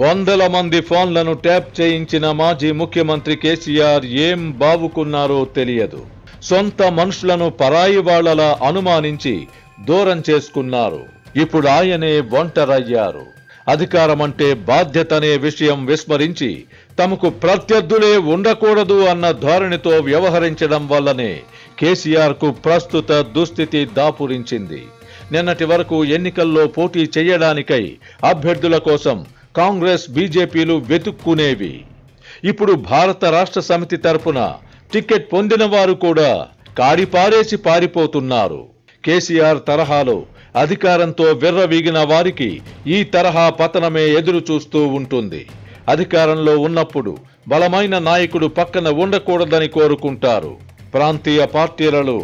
వందల మంది ఫోన్లను ట్యాప్ చేయించిన మాజీ ముఖ్యమంత్రి కేసీఆర్ ఏం బావుకున్నారో తెలియదు. సొంత మనుషులను పరాయి వాళ్లలా అనుమానించి దూరం చేసుకున్నారు. ఇప్పుడు ఆయనే ఒంటరయ్యారు. అధికారమంటే బాధ్యతనే విషయం విస్మరించి తమకు ప్రత్యర్థులే ఉండకూడదు అన్న ధోరణితో వ్యవహరించడం వల్లనే కేసీఆర్ కు ప్రస్తుత దుస్థితి దాపురించింది. నిన్నటి వరకు ఎన్నికల్లో పోటీ చేయడానికై అభ్యర్థుల కోసం కాంగ్రెస్ బీజేపీలు వెతుక్కునేవి. ఇప్పుడు భారత రాష్ట్ర సమితి తరపున టికెట్ పొందిన వారు కూడా కాడిపారేసి పారిపోతున్నారు. కేసీఆర్ తరహాలో అధికారంతో విర్రవీగిన వారికి ఈ తరహా పతనమే ఎదురు చూస్తూ ఉంటుంది. అధికారంలో ఉన్నప్పుడు బలమైన నాయకుడు పక్కన ఉండకూడదని కోరుకుంటారు. ప్రాంతీయ పార్టీలలో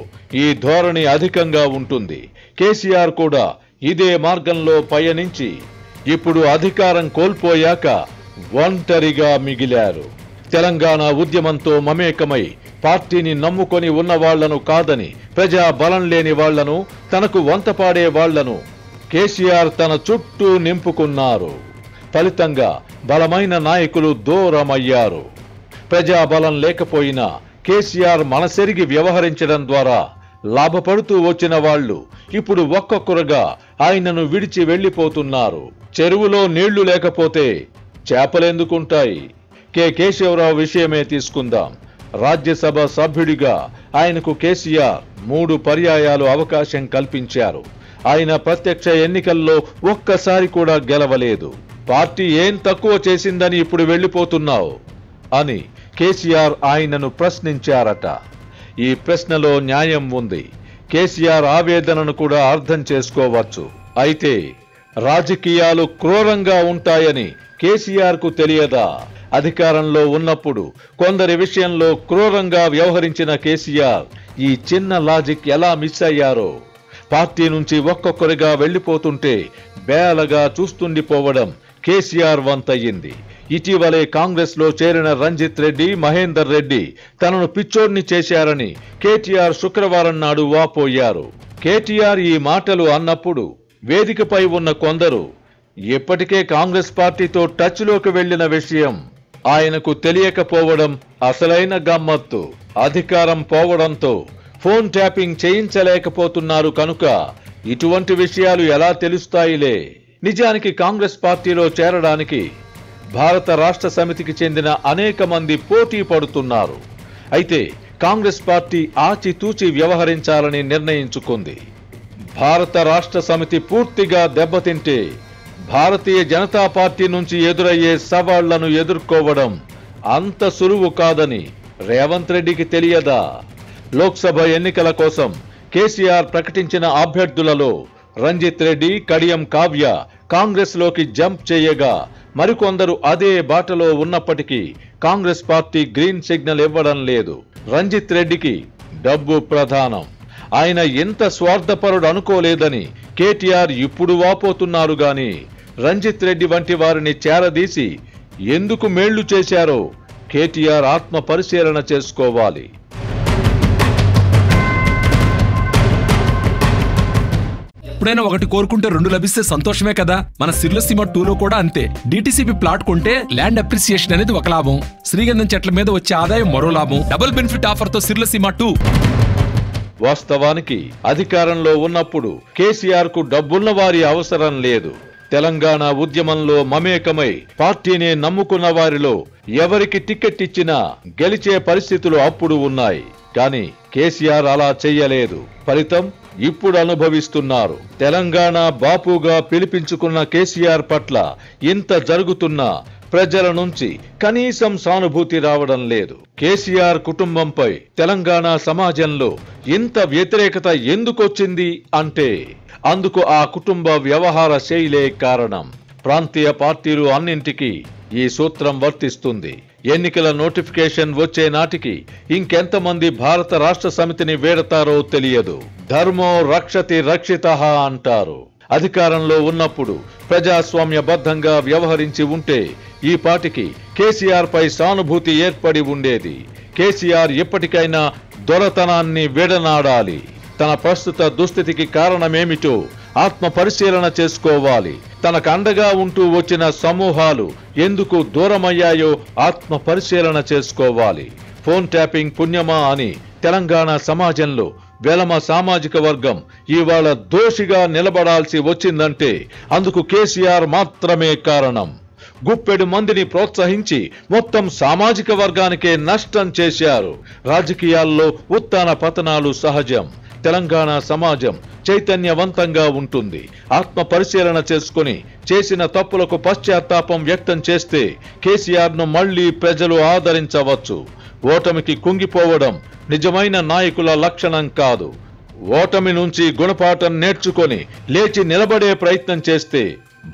ఈ ధోరణి అధికంగా ఉంటుంది. కేసీఆర్ కూడా ఇదే మార్గంలో పయనించి ఇప్పుడు అధికారం కోల్పోయాక ఒంటరిగా మిగిలారు. తెలంగాణ ఉద్యమంతో మమేకమై పార్టీని నమ్ముకొని ఉన్న వాళ్లను కాదని, ప్రజా బలం లేని వాళ్లను, తనకు వంతపాడే వాళ్లను కేసీఆర్ తన చుట్టూ నింపుకున్నారు. ఫలితంగా బలమైన నాయకులు దూరమయ్యారు. ప్రజాబలం లేకపోయినా కేసీఆర్ మనసెరిగి వ్యవహరించడం ద్వారా లాభపడుతూ వచ్చిన వాళ్లు ఇప్పుడు ఒక్కొక్కరుగా ఆయనను విడిచి వెళ్లిపోతున్నారు. చెరువులో నీళ్లు లేకపోతే చేపలెందుకుంటాయి? కేశవరావు విషయమే తీసుకుందాం. రాజ్యసభ సభ్యుడిగా ఆయనకు కేసీఆర్ 3 పర్యాయాలు అవకాశం కల్పించారు. ఆయన ప్రత్యక్ష ఎన్నికల్లో ఒక్కసారి కూడా గెలవలేదు. పార్టీ ఏం తక్కువ చేసిందని ఇప్పుడు వెళ్లిపోతున్నావు అని కేసీఆర్ ఆయనను ప్రశ్నించారట. ఈ ప్రశ్నలో న్యాయం ఉంది. కేసీఆర్ ఆవేదనను కూడా అర్థం చేసుకోవచ్చు. అయితే రాజకీయాలు క్రూరంగా ఉంటాయని కేసీఆర్ కు తెలియదా? అధికారంలో ఉన్నప్పుడు కొందరి విషయంలో క్రూరంగా వ్యవహరించిన కేసీఆర్ ఈ చిన్న లాజిక్ ఎలా మిస్ అయ్యారో. పార్టీ నుంచి ఒక్కొక్కరిగా వెళ్లిపోతుంటే బేలగా చూస్తుండిపోవడం కేసీఆర్ వంతయ్యింది. ఇటీవలే కాంగ్రెస్ లో చేరిన రంజిత్ రెడ్డి, మహేందర్ రెడ్డి తనను పిచ్చోడ్ని చేశారని కేటీఆర్ శుక్రవారం నాడు వాపోయారు. కేటీఆర్ ఈ మాటలు అన్నప్పుడు వేదికపై ఉన్న కొందరు ఇప్పటికే కాంగ్రెస్ పార్టీతో టచ్ లోకి వెళ్లిన విషయం ఆయనకు తెలియకపోవడం అసలైన గమ్మత్తు. అధికారం పోవడంతో ఫోన్ ట్యాపింగ్ చేయించలేకపోతున్నారు కనుక ఇటువంటి విషయాలు ఎలా తెలుస్తాయిలే. నిజానికి కాంగ్రెస్ పార్టీలో చేరడానికి భారత రాష్ట్ర సమితికి చెందిన అనేక మంది పోటీ పడుతున్నారు. అయితే కాంగ్రెస్ పార్టీ ఆచితూచి వ్యవహరించాలని నిర్ణయించుకుంది. భారత రాష్ట్ర సమితి పూర్తిగా దెబ్బతింటే భారతీయ జనతా పార్టీ నుంచి ఎదురయ్యే సవాళ్లను ఎదుర్కోవడం అంత సులువు కాదని రేవంత్ రెడ్డికి తెలియదా? లోక్సభ ఎన్నికల కోసం కేసీఆర్ ప్రకటించిన అభ్యర్థులలో రంజిత్ రెడ్డి, కడియం కావ్య కాంగ్రెస్ లోకి జంప్ చేయగా మరికొందరు అదే బాటలో ఉన్నప్పటికీ కాంగ్రెస్ పార్టీ గ్రీన్ సిగ్నల్ ఇవ్వడం లేదు. రంజిత్ రెడ్డికి డబ్బు ప్రధానం. ఆయన ఇంత స్వార్థపరుడు అనుకోలేదని కేటీఆర్ ఇప్పుడు వాపోతున్నారు గాని రంజిత్ రెడ్డి వంటి వారిని చేరదీసి ఎందుకు మేళ్లు చేశారో కేటీఆర్ ఆత్మ పరిశీలన చేసుకోవాలి. ఎప్పుడైనా ఒకటి కోరుకుంటే 2 లభిస్తే సంతోషమే కదా. మన సిర్లసీమ 2లో కూడా అంతే. డిటిసిపి ప్లాట్ కొంటే ల్యాండ్ అప్రిసియేషన్ అనేది ఒక లాభం, శ్రీగంధం చెట్ల మీద వచ్చే ఆదాయం మరో లాభం. డబుల్ బెనిఫిట్ ఆఫర్ తో సిర్లసీమ 2. వాస్తవానికి అధికారంలో ఉన్నప్పుడు కేసీఆర్ కు డబ్బున్న వారి అవసరం లేదు. తెలంగాణ ఉద్యమంలో మమేకమై పార్టీని నమ్ముకున్న వారిలో ఎవరికి టికెట్ ఇచ్చినా గెలిచే పరిస్థితులు అప్పుడు ఉన్నాయి. కానీ కేసీఆర్ అలా చెయ్యలేదు. ఫలితం ఇప్పుడు అనుభవిస్తున్నారు. తెలంగాణ బాపుగా పిలిపించుకున్న కేసీఆర్ పట్ల ఇంత జరుగుతున్నా ప్రజల నుంచి కనీసం సానుభూతి రావడం లేదు. కేసీఆర్ కుటుంబంపై తెలంగాణ సమాజంలో ఇంత వ్యతిరేకత ఎందుకొచ్చింది అంటే అందుకు ఆ కుటుంబ వ్యవహార శైలే కారణం. ప్రాంతీయ పార్టీలు అన్నింటికీ ఈ సూత్రం వర్తిస్తుంది. ఎన్నికల నోటిఫికేషన్ వచ్చే నాటికి ఇంకెంతమంది భారత రాష్ట్ర సమితిని వీడతారో తెలియదు. ధర్మో రక్షతి రక్షితః అంటారు. అధికారంలో ఉన్నప్పుడు ప్రజాస్వామ్యబద్ధంగా వ్యవహరించి ఉంటే ఈ పాటికి కేసీఆర్ పై సానుభూతి ఏర్పడి ఉండేది. కేసీఆర్ ఎప్పటికైనా దొరతనాన్ని విడనాడాలి. తన ప్రస్తుత దుస్థితికి కారణమేమిటో ఆత్మ పరిశీలన చేసుకోవాలి. తనకు అండగా ఉంటూ వచ్చిన సమూహాలు ఎందుకు దూరమయ్యాయో ఆత్మ పరిశీలన చేసుకోవాలి. ఫోన్ ట్యాపింగ్ పుణ్యమా అని తెలంగాణ సమాజంలో వెలమ సామాజిక వర్గం ఇవాళ దోషిగా నిలబడాల్సి వచ్చిందంటే అందుకు కేసీఆర్ మాత్రమే కారణం. గుప్పెడు మందిని ప్రోత్సహించి మొత్తం సామాజిక వర్గానికే నష్టం చేశారు. రాజకీయాల్లో ఉత్థాన పతనాలు సహజం. తెలంగాణ సమాజం చైతన్యవంతంగా ఉంటుంది. ఆత్మ పరిశీలన చేసుకుని చేసిన తప్పులకు పశ్చాత్తాపం వ్యక్తం చేస్తే కేసీఆర్ను మళ్లీ ప్రజలు ఆదరించవచ్చు. ఓటమికి కుంగిపోవడం నిజమైన నాయకుల లక్షణం కాదు. ఓటమి నుంచి గుణపాఠం నేర్చుకొని లేచి నిలబడే ప్రయత్నం చేస్తే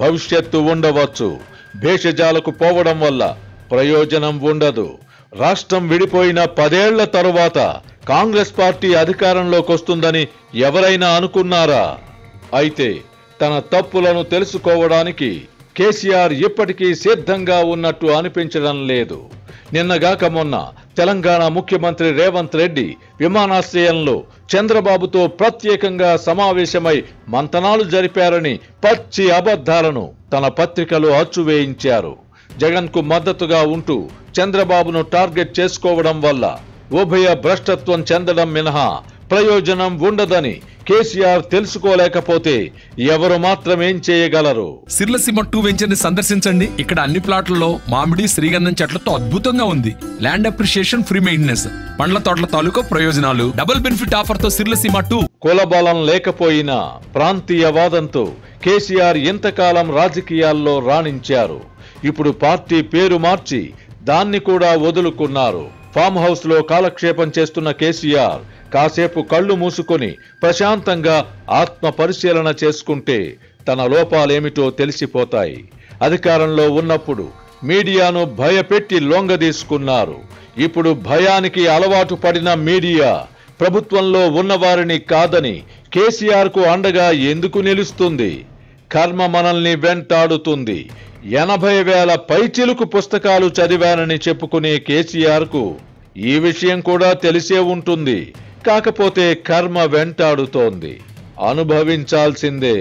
భవిష్యత్తు ఉండవచ్చు. భేషజాలకు పోవడం వల్ల ప్రయోజనం ఉండదు. రాష్ట్రం విడిపోయిన 10 ఏళ్ల తరువాత కాంగ్రెస్ పార్టీ అధికారంలోకి వస్తుందని ఎవరైనా అనుకున్నారా? అయితే తన తప్పులను తెలుసుకోవడానికి కేసీఆర్ ఇప్పటికీ సిద్ధంగా ఉన్నట్టు అనిపించడం లేదు. నిన్నగాక మొన్న తెలంగాణ ముఖ్యమంత్రి రేవంత్ రెడ్డి విమానాశ్రయంలో చంద్రబాబుతో ప్రత్యేకంగా సమావేశమై మంతనాలు జరిపారని పచ్చి అబద్ధాలను తన పత్రికలో అచ్చువేయించారు. జగన్కు మద్దతుగా ఉంటూ చంద్రబాబును టార్గెట్ చేసుకోవడం వల్ల ఉభయ భ్రష్టత్వం చెందడం మినహా ప్రయోజనం ఉండదని కేసీఆర్ తెలుసుకోలేకపోతే ఎవరు మాత్రమేం చేయగలరు? సిర్లసీమ 2 వెంచర్ ని సందర్శించండి. ఇక్కడ అన్ని ప్లాట్లలో మామిడి, శ్రీగంధం చెట్లతో అద్భుతంగా ఉంది. ల్యాండ్ అప్రిషియేషన్, ఫ్రీ మెయింటెనెన్స్, పండ్ల తోటల తాలూకా ప్రయోజనాలు, డబుల్ బెనిఫిట్ ఆఫర్ తో సిర్లసీమ 2. కులబలం లేకపోయినా ప్రాంతీయవాదంతో కేసీఆర్ ఇంతకాలం రాజకీయాల్లో రాణించారు. ఇప్పుడు పార్టీ పేరు మార్చి దాన్ని కూడా వదులుకున్నారు. ఫామ్ హౌస్ లో కాలక్షేపం చేస్తున్న కేసీఆర్ కాసేపు కళ్ళు మూసుకొని ప్రశాంతంగా ఆత్మ పరిశీలన చేసుకుంటే తన లోపాలేమిటో తెలిసిపోతాయి. అధికారంలో ఉన్నప్పుడు మీడియాను భయపెట్టి లొంగదీసుకున్నారు. ఇప్పుడు భయానికి అలవాటు పడిన మీడియా ప్రభుత్వంలో ఉన్నవారిని కాదని కేసీఆర్ కు అండగా ఎందుకు నిలుస్తుంది? కర్మ మనల్ని వెంటాడుతుంది. 80,000 పైచిలుకు పుస్తకాలు చదివానని చెప్పుకునే కేసీఆర్ కు ఈ విషయం కూడా తెలిసే ఉంటుంది. కాకపోతే కర్మ వెంటాడుతోంది. అనుభవించాల్సిందే.